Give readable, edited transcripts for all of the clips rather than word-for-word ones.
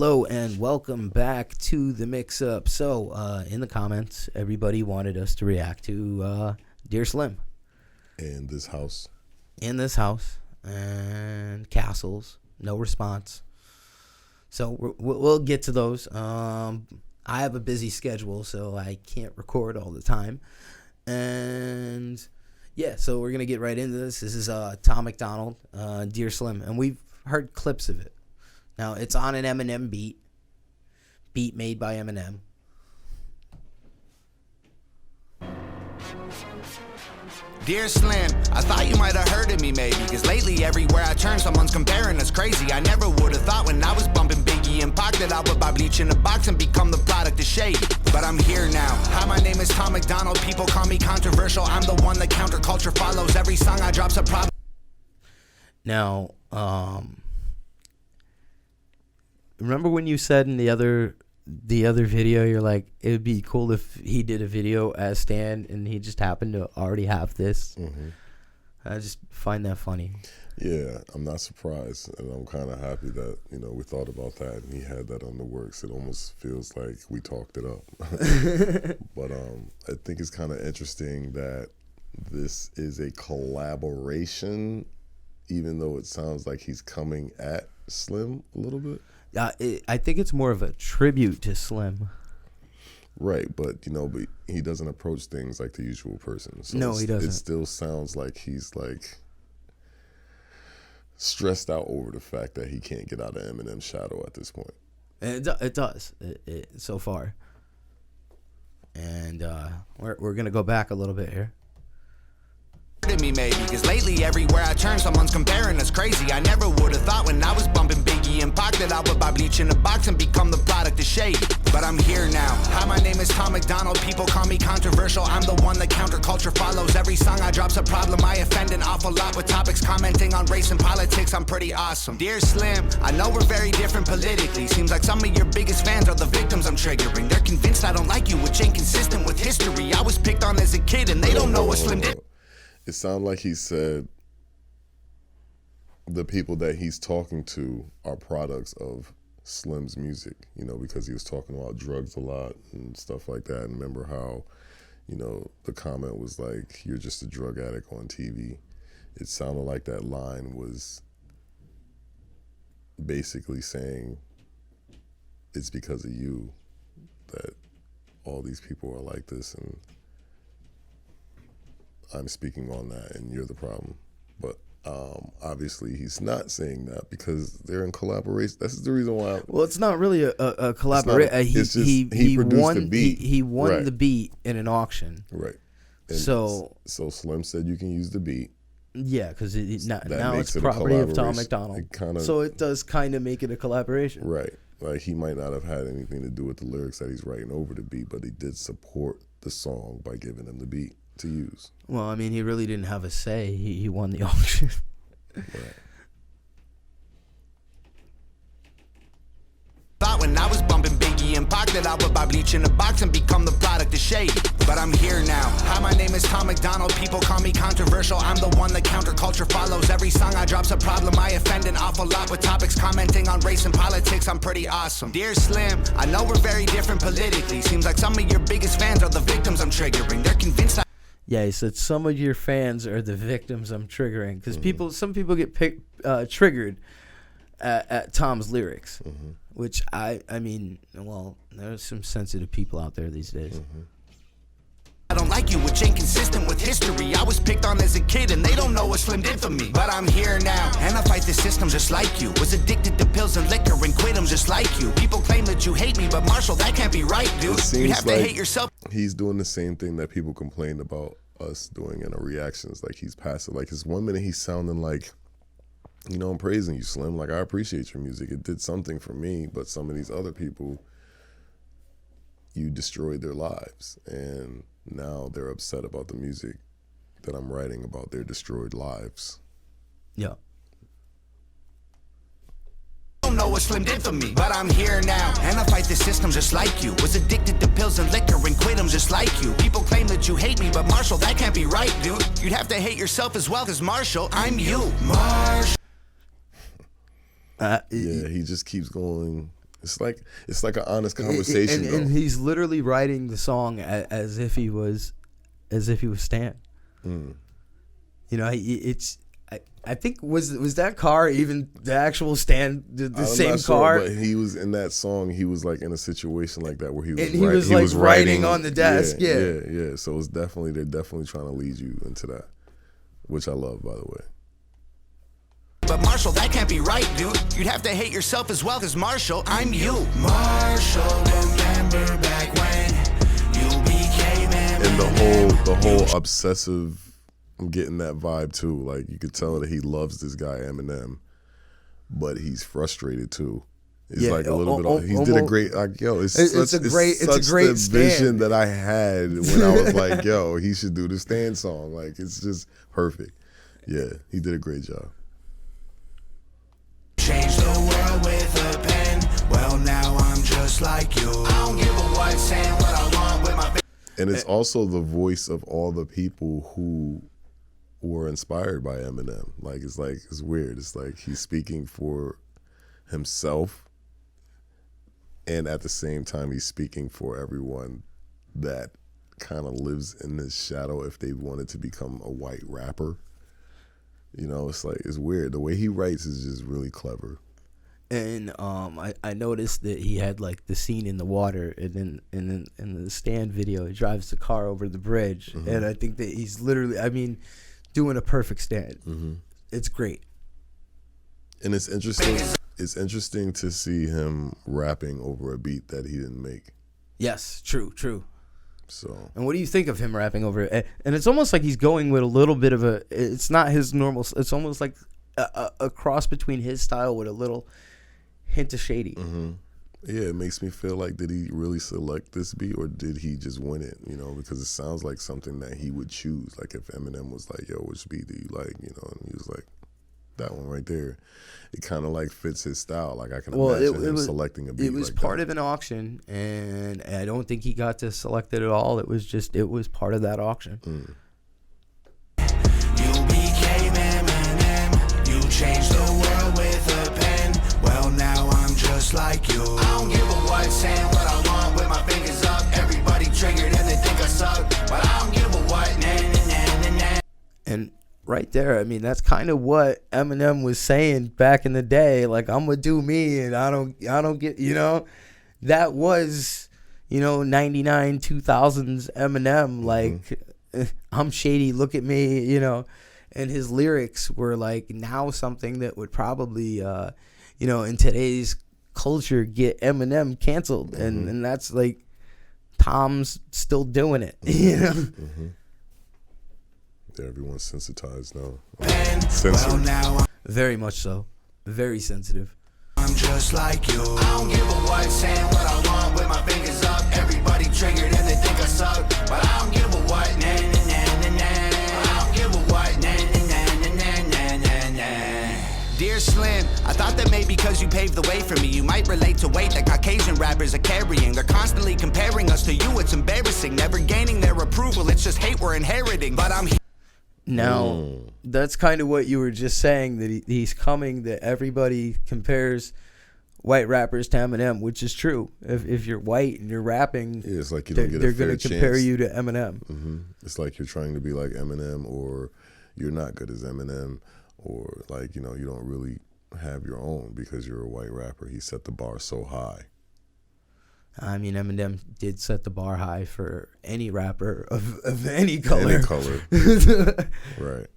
Hello and welcome back to the mix-up. So, in the comments, everybody wanted us to react to Dear Slim. In this house. And Castles. No response. So, we'll get to those. I have a busy schedule, so I can't record all the time. And, yeah, so we're going to get right into this. This is Tom MacDonald, Dear Slim. And we've heard clips of it. Now, it's on an EMINEM beat made by EMINEM. Dear Slim, I thought you might have heard of me maybe, cause lately everywhere I turn someone's comparing us crazy. I never would have thought when I was bumping Biggie and Pac that I would buy bleach in a box and become the product of shady. But I'm here now. Hi, my name is Tom MacDonald. People call me controversial. I'm the one that counterculture follows. Every song I drop's a problem. Now, remember when you said in the other video, you're like, it would be cool if he did a video as Stan and he just happened to already have this. Mm-hmm. I just find that funny. Yeah, I'm not surprised, and I'm kind of happy that we thought about that and he had that on the works. It almost feels like we talked it up. But I think it's kind of interesting that this is a collaboration, even though it sounds like he's coming at Slim a little bit. I think it's more of a tribute to Slim. Right, but but he doesn't approach things like the usual person. So no, he doesn't. It still sounds like he's like stressed out over the fact that he can't get out of Eminem's shadow at this point. And it does so far. And we're gonna go back a little bit here. Me maybe, cause lately everywhere I turn someone's comparing us crazy. I never would have thought when I was bumping Biggie and Pac that I would buy bleach in a box and become the product of shady. But I'm here now. Hi, my name is Tom MacDonald. People call me controversial. I'm the one that counterculture follows. Every song I drop's a problem. I offend an awful lot with topics commenting on race and politics. I'm pretty awesome. Dear Slim, I know we're very different politically. Seems like some of your biggest fans are the victims I'm triggering. They're convinced I don't like you, which ain't consistent with history. I was picked on as a kid and they don't know what Slim did. It sounded like he said the people that he's talking to are products of Slim's music, because he was talking about drugs a lot and stuff like that. And remember how, the comment was like, you're just a drug addict on TV. It sounded like that line was basically saying it's because of you that all these people are like this, and I'm speaking on that, and you're the problem. But obviously, he's not saying that because they're in collaboration. That's the reason why. Well, it's not really a collaboration. He produced the beat. He won right. the beat in an auction. Right. And so Slim said you can use the beat. Yeah, because now it's property of Tom MacDonald. So it does kind of make it a collaboration. Right. Like, he might not have had anything to do with the lyrics that he's writing over the beat, but he did support the song by giving him the beat to use. Well, I mean, he really didn't have a say. He won the auction. Right. Thought when I was bumping Biggie and Pac that I would buy bleach in a box and become the product of shady. But I'm here now. Hi, my name is Tom MacDonald. People call me controversial. I'm the one that counterculture follows. Every song I drop's a problem. I offend an awful lot with topics commenting on race and politics. I'm pretty awesome. Dear Slim, I know we're very different politically. Seems like some of your biggest fans are the victims I'm triggering. They're convinced Yeah, he said some of your fans are the victims I'm triggering, because some people get triggered at Tom's lyrics, which I mean, well, there's some sensitive people out there these days. I don't like you, which ain't consistent with history. I was picked on as a kid and they don't know what Slim did for me. But I'm here now, and I fight the system just like you. Was addicted to pills and liquor and quit them just like you. People claim that you hate me, but Marshall, that can't be right, dude. You have to hate yourself. He's doing the same thing that people complained about us doing in our reactions. Like, he's passive. Like, his 1 minute he's sounding like, I'm praising you, Slim. Like, I appreciate your music. It did something for me, but some of these other people, you destroyed their lives. And now they're upset about the music that I'm writing about their destroyed lives. Yeah. Don't know what Slim did for me, but I'm here now, and I fight the system just like you. Was addicted to pills and liquor and quit them just like you. People claim that you hate me, but Marshall, that can't be right, dude. You'd have to hate yourself as well, cause Marshall, I'm you. Marshall. Yeah, he just keeps going It's like an honest conversation, and he's literally writing the song as if he was Stan. Mm. You know, I think was that car even the actual Stan, the same car? But he was in that song. He was like in a situation like that where he was was writing on the desk. Yeah. So it's they're definitely trying to lead you into that, which I love, by the way. But Marshall, that can't be right, dude. You'd have to hate yourself as well, because Marshall, I'm you. Marshall, remember back when you became Eminem. And the whole obsessive, I'm getting that vibe too. Like you could tell that he loves this guy Eminem, but he's frustrated too. It's like a little bit. He did a great. Like, yo, it's a great the vision that I had when I was like, yo, he should do the Stan song. Like it's just perfect. Yeah, he did a great job. Change the world with a pen. Well, now I'm just like you. I don't give a what, saying what I want with my. And it's also the voice of all the people who were inspired by Eminem. It's weird. It's like he's speaking for himself, and at the same time he's speaking for everyone that kind of lives in his shadow if they wanted to become a white rapper. You know, it's weird. The way he writes is just really clever. And I noticed that he had like the scene in the water, and then in the Stan video, he drives the car over the bridge, Mm-hmm. and I think that he's literally, doing a perfect Stan. Mm-hmm. It's great. And it's interesting. It's interesting to see him rapping over a beat that he didn't make. Yes, true. So. And what do you think of him rapping over it? And it's almost like he's going with a little bit of a. It's not his normal. It's almost like a cross between his style with a little hint of shady. Mm-hmm. Yeah, it makes me feel like, did he really select this beat or did he just win it? You know, because it sounds like something that he would choose. Like if Eminem was like, yo, which beat do you like? You know, and he was like, that one right there. It kind of like fits his style. Like I can imagine him selecting a beat. It was like part that. of an auction, and I don't think he got to select it at all. It was part of that auction. Mm. You became Eminem. You changed the world with a pen. Well, now I'm just like you. I don't give a what, saying what I want with my fingers up. Everybody triggered and they think I suck, but I don't give a what. And right there, that's kind of what Eminem was saying back in the day. Like, I'm gonna do me, and I don't get, that was, 99, 2000s Eminem. Like, I'm shady, look at me, and his lyrics were like now something that would probably, in today's culture get Eminem canceled, and that's like Tom's still doing it, Mm-hmm. Yeah, everyone's sensitized now. Censored. Very much so. Very sensitive. I'm just like you. I don't give a what, saying what I want with my fingers up. Everybody triggered and they think I suck, but I don't give a what. I don't give a what. Dear Slim, I thought that maybe because you paved the way for me, you might relate to weight that Caucasian rappers are carrying. They're constantly comparing us to you, it's embarrassing. Never gaining their approval, it's just hate we're inheriting. But I'm Now, that's kind of what you were just saying, that he's coming, that everybody compares white rappers to Eminem, which is true. If you're white and you're rapping, yeah, it's like you don't get a fair going to chance. compare you to Eminem. Mm-hmm. It's like you're trying to be like Eminem, or you're not good as Eminem, or like, you don't really have your own because you're a white rapper. He set the bar so high. Eminem did set the bar high for any rapper of any color. Any color. Right.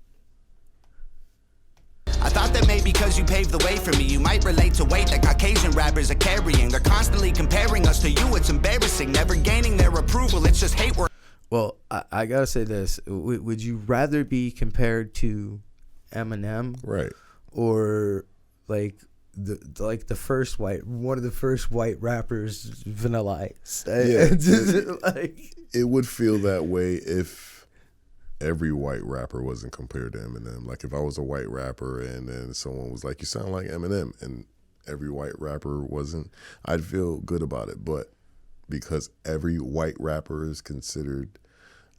I thought that maybe because you paved the way for me, you might relate to weight that Caucasian rappers are carrying. They're constantly comparing us to you, it's embarrassing. Never gaining their approval, it's just hate we're. Well, I gotta say this. Would you rather be compared to Eminem, Right, or like the first one of the first white rappers, Vanilla Ice? Yeah, Like, it would feel that way if every white rapper wasn't compared to Eminem. Like if I was a white rapper and then someone was like, you sound like Eminem, and every white rapper wasn't, I'd feel good about it. But because every white rapper is considered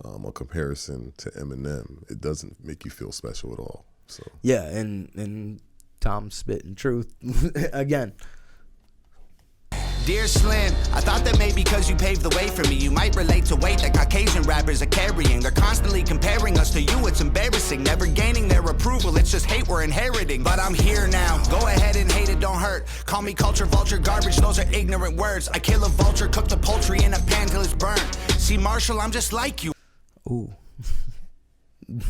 a comparison to Eminem, it doesn't make you feel special at all. So yeah, and Tom spitting truth again. Dear Slim, I thought that maybe because you paved the way for me, you might relate to weight that Caucasian rappers are carrying. They're constantly comparing us to you, it's embarrassing. Never gaining their approval, it's just hate we're inheriting. But I'm here now, go ahead and hate it, don't hurt. Call me culture vulture, garbage, those are ignorant words. I kill a vulture, cook the poultry in a pan till it's burnt. See, Marshall, I'm just like you. Ooh. Did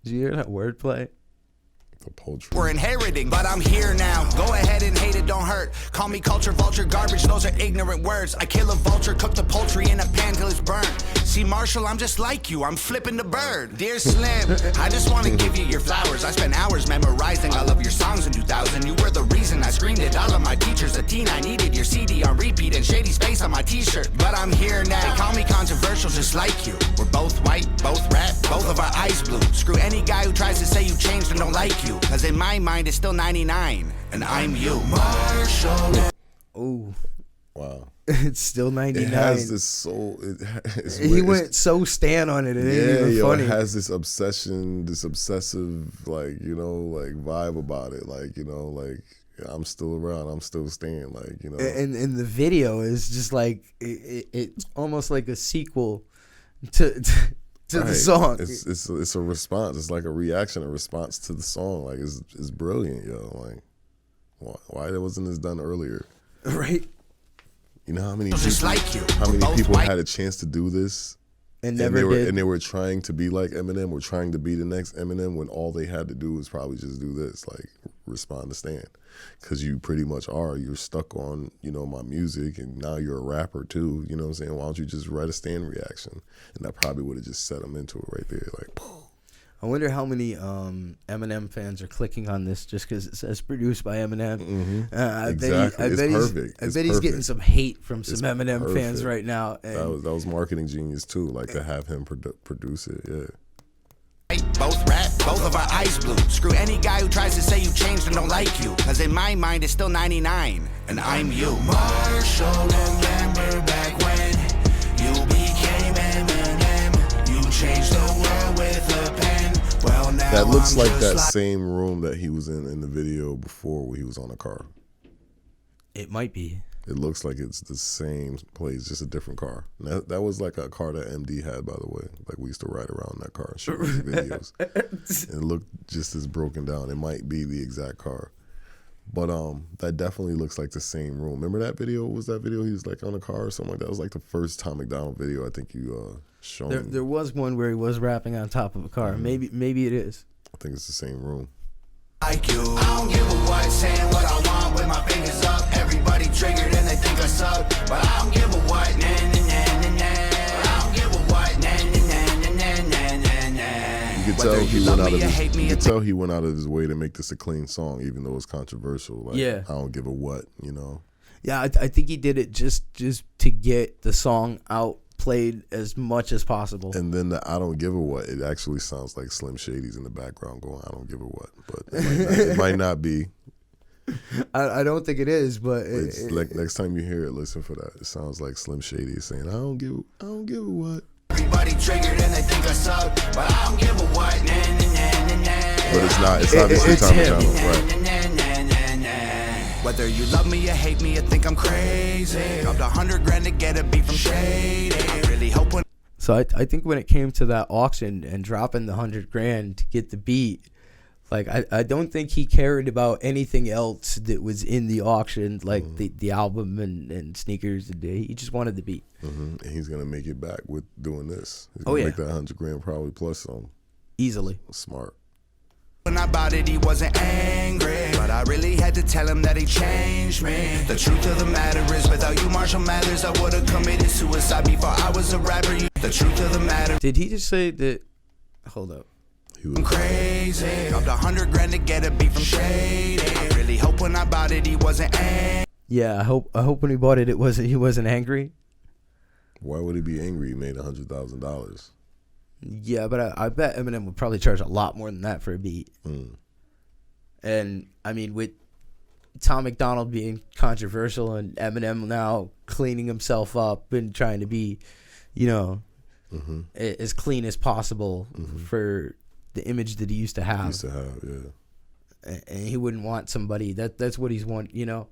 you hear that wordplay? The poultry. We're inheriting, but I'm here now. Go ahead and hate it, don't hurt. Call me culture vulture, garbage, those are ignorant words. I kill a vulture, cook the poultry in a pan till it's burnt. See, Marshall, I'm just like you, I'm flipping the bird. Dear Slim, I just want to give you your flowers. I spent hours memorizing all of your songs in 2000. You were the reason I screamed at all of my teachers. A teen, I needed your CD on repeat and Shady's face on my t-shirt. But I'm here now, they call me controversial just like you. We're both white, both rap, both of our eyes blue. Screw any guy who tries to say you changed and don't like you. Cause in my mind it's still 99, and I'm you. Marshall. Ooh. Wow. It's still 99. It has this soul. He went so Stan on it. It ain't even funny. It has this obsession, this obsessive, like, you know, like vibe about it. Like, you know, like, I'm still around. I'm still staying. Like, you know. And the video is just like, it's almost like a sequel to the song. It's a response. It's like a reaction, a response to the song. Like, it's brilliant, yo. Like, why wasn't this done earlier? Right. You know how many people, people had a chance to do this and never did, and they were trying to be like Eminem, or trying to be the next Eminem, when all they had to do was probably just do this, like respond to Stan, because you pretty much are. You're stuck on, you know, my music, and now you're a rapper too. You know what I'm saying? Why don't you just write a Stan reaction? And that probably would have just set them into it right there, like. I wonder how many Eminem fans are clicking on this just because it says produced by Eminem. Mm-hmm. Exactly. I bet he's getting some hate from some Eminem fans right now. And that was marketing genius too, like to have him produce it. Yeah. Both rap, both of our eyes blue. Screw any guy who tries to say you changed and don't like you. Cause in my mind it's still 99, and I'm you. Marshall, remember back when you became Eminem. You changed the world with a pen. Well, now that looks like that same room that he was in the video before, where he was on a car. It might be. It looks like it's the same place, just a different car. That was like a car that MD had, by the way. Like, we used to ride around in that car and shoot music videos. And it looked just as broken down. It might be the exact car. But that definitely looks like the same room. Remember that video? Was that video he was like on a car or something like that? It was like the first Tom MacDonald video I think you shown. There was one where he was rapping on top of a car. Mm-hmm. Maybe it is. I think it's the same room. Like you, I don't give a what, saying what I want with my fingers up. Everybody triggered and they think I suck, but I don't give a what. Nah, nah, nah, nah, nah. I don't give a what. Nah, nah, nah, nah, nah, nah. You could tell he went out of his way to make this a clean song, even though it's controversial. Like, yeah. I don't give a what, you know. Yeah, I think he did it just to get the song out, played as much as possible. And then the I don't give a what, it actually sounds like Slim Shady's in the background going, I don't give a what. But it might not be. I don't think it is, but it's like next time you hear it, listen for that. It sounds like Slim Shady saying, I don't give a what. Everybody triggered and they think I suck, but I don't give a what. Nah, nah, nah, nah, nah. But it's not. It's obviously Tom MacDonald, right? Whether you love me or hate me or think I'm crazy, dropped $100,000 to get a beat from Shady. Really hoping. So I think when it came to that auction and dropping the $100,000 to get the beat, like I don't think he cared about anything else that was in the auction, like the album and sneakers. He just wanted the beat. Mm-hmm. And he's gonna make it back with doing this. He's gonna make that $100,000 probably plus some. Easily. Smart. When I bought it, he wasn't angry, but I really had to tell him that he changed me. The truth of the matter is, without you, Marshall Mathers, I would have committed suicide before I was a rapper. The truth of the matter. Did he just say that? Hold up. I'm crazy. Dropped $100,000 to get a beat from Shady. I really hope when I bought it, he wasn't angry. Yeah, I hope when he bought it, he wasn't angry. Why would he be angry? He made $100,000. Yeah, but I bet Eminem would probably charge a lot more than that for a beat. And I mean, with Tom MacDonald being controversial and Eminem now cleaning himself up and trying to be, you know, as clean as possible for the image that he used to have. Yeah. And he wouldn't want somebody that's what he's want, you know.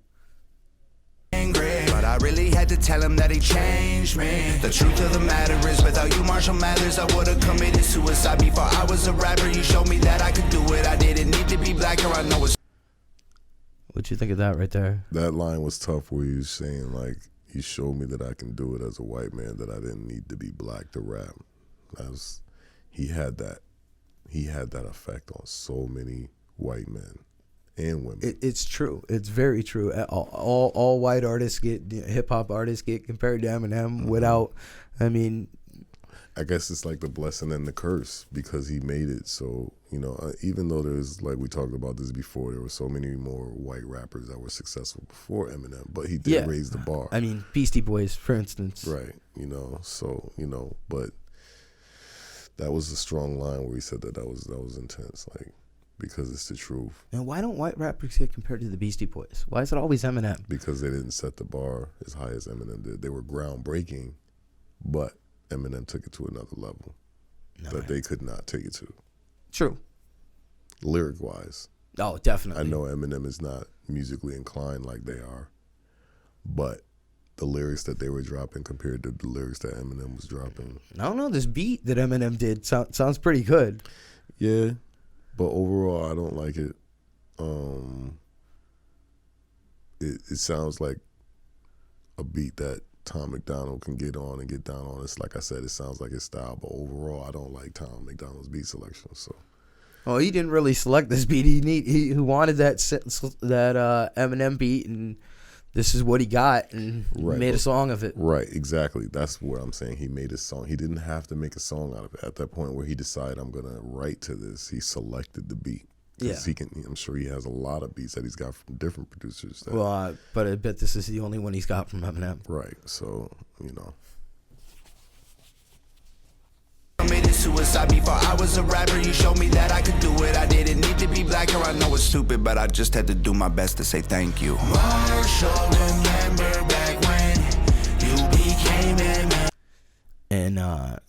angry. But I really had to tell him that he changed me. The truth of the matter is, without you, Marshall Mathers, I would've committed suicide before I was a rapper. You showed me that I could do it. I didn't need to be black, or I know it's... What you think of that right there? That line was tough where he was saying, like, he showed me that I can do it as a white man, that I didn't need to be black to rap. He had that effect on so many white men and women. It's true. It's very true. All white artists hip hop artists get compared to Eminem without, I mean, I guess it's like the blessing and the curse, because he made it so, you know, even though there's, like we talked about this before, there were so many more white rappers that were successful before Eminem, but he did raise the bar. I mean, Beastie Boys, for instance. Right, you know, so, you know, but that was a strong line where he said that was intense, like, because it's the truth. And why don't white rappers get compared to the Beastie Boys? Why is it always Eminem? Because they didn't set the bar as high as Eminem did. They were groundbreaking, but Eminem took it to another level that they could not take it to. True. Lyric-wise. Oh, definitely. I know Eminem is not musically inclined like they are, but the lyrics that they were dropping compared to the lyrics that Eminem was dropping. I don't know. This beat that Eminem did sounds pretty good. Yeah, but overall, I don't like it. It sounds like a beat that Tom MacDonald can get on and get down on. It's like I said, it sounds like his style, but overall, I don't like Tom MacDonald's beat selection. So, oh, he didn't really select this beat. He wanted that Eminem beat, and this is what he got, and made a song of it. Right, exactly. That's what I'm saying. He made a song. He didn't have to make a song out of it. At that point where he decided, I'm gonna write to this, he selected the beat. Yeah, I'm sure he has a lot of beats that he's got from different producers. But I bet this is the only one he's got from Eminem. Right. So, you know. Committed suicide before I was a rapper. You showed me that I could do it. I didn't need to be black, or I know it's stupid, but I just had to do my best to say thank you. Marshall, remember back when you became Eminem. And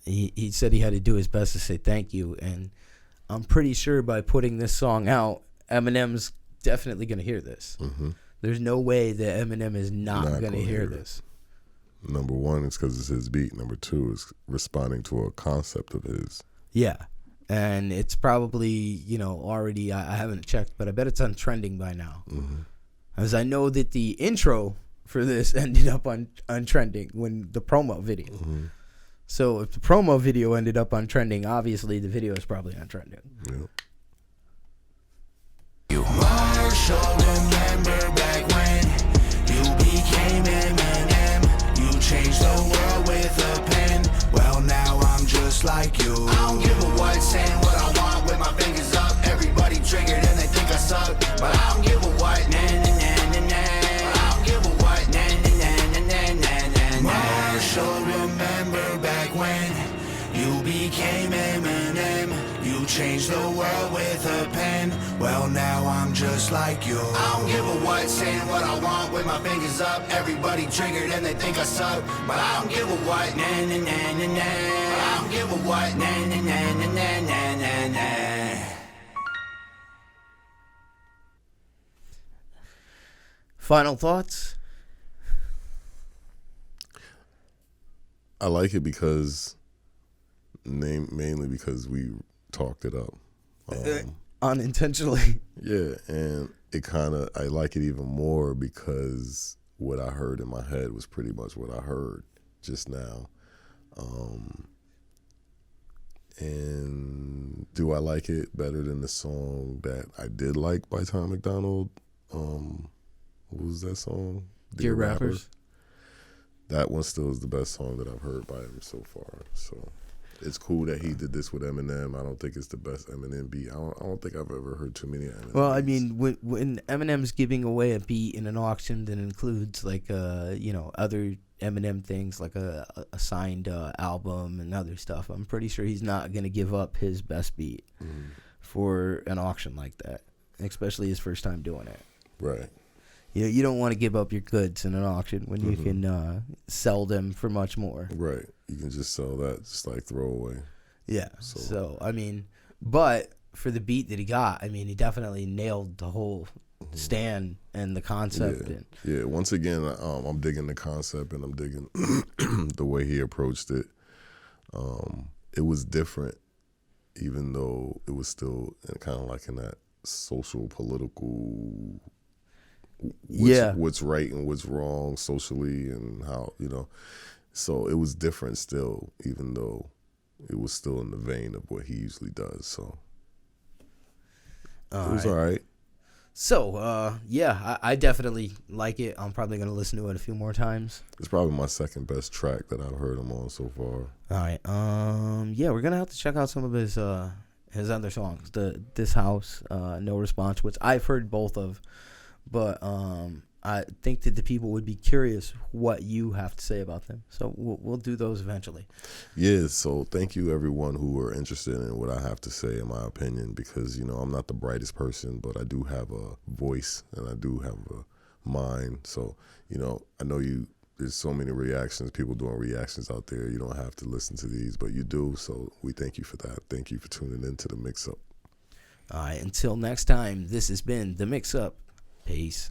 he said he had to do his best to say thank you, and I'm pretty sure by putting this song out, Eminem's definitely going to hear this. Mm-hmm. There's no way that Eminem is not going to hear this. Number one, it's because it's his beat. Number two, is responding to a concept of his. Yeah, and it's probably, you know, already, I haven't checked, but I bet it's on trending by now. Mm-hmm. As I know that the intro for this ended up on trending when the promo video. Mm-hmm. So if the promo video ended up on trending, obviously the video is probably on trending. Yep. Marshall, remember back when you became Eminem. You changed the world with a pen. Well, now I'm just like you. I don't give a what, saying what I want with my fingers up. Everybody triggered and they think I suck, but I don't give a what. Nah, nah, nah, nah, nah. I don't give a what. Nah, nah, nah, nah, nah, nah. Marshall, remember back when you became Eminem. You changed the world with a pen. Well, now I'm just like you. I don't give a what, saying what I want with my fingers up. Everybody triggered and they think I suck, but I don't give a what. Nah, nah, nah, nah, nah. I don't give a what. Nah, nah, nah, nah, nah, nah, nah, nah. Final thoughts? I like it because, mainly because we talked it up. Unintentionally. Yeah, and it kind of, I like it even more because what I heard in my head was pretty much what I heard just now. And do I like it better than the song that I did like by Tom MacDonald? What was that song? Dear Rappers. That one still is the best song that I've heard by him so far. So it's cool that he did this with Eminem. I don't think it's the best Eminem beat. I don't think I've ever heard too many Eminem Well, beats. I mean, when Eminem's giving away a beat in an auction that includes like other Eminem things like a signed album and other stuff, I'm pretty sure he's not gonna give up his best beat for an auction like that, especially his first time doing it. Right. You don't want to give up your goods in an auction when you can sell them for much more. Right. You can just sell that, just like throw away. Yeah. So I mean, but for the beat that he got, I mean, he definitely nailed the whole stand and the concept. Yeah. And Yeah. Once again, I'm digging the concept and I'm digging the way he approached it. It was different, even though it was still kind of like in that social, political, what's right and what's wrong socially and how, so it was different still, even though it was still in the vein of what he usually does. So it was all right. So, I definitely like it. I'm probably going to listen to it a few more times. It's probably my second best track that I've heard him on so far. All right. We're going to have to check out some of his other songs. This House, No Response, which I've heard both of. But I think that the people would be curious what you have to say about them. So we'll do those eventually. Yeah, so thank you everyone who are interested in what I have to say, in my opinion, because, I'm not the brightest person, but I do have a voice and I do have a mind. So, I know there's so many reactions, people doing reactions out there. You don't have to listen to these, but you do. So we thank you for that. Thank you for tuning in to The Mix Up. All right, until next time, this has been The Mix Up. Peace.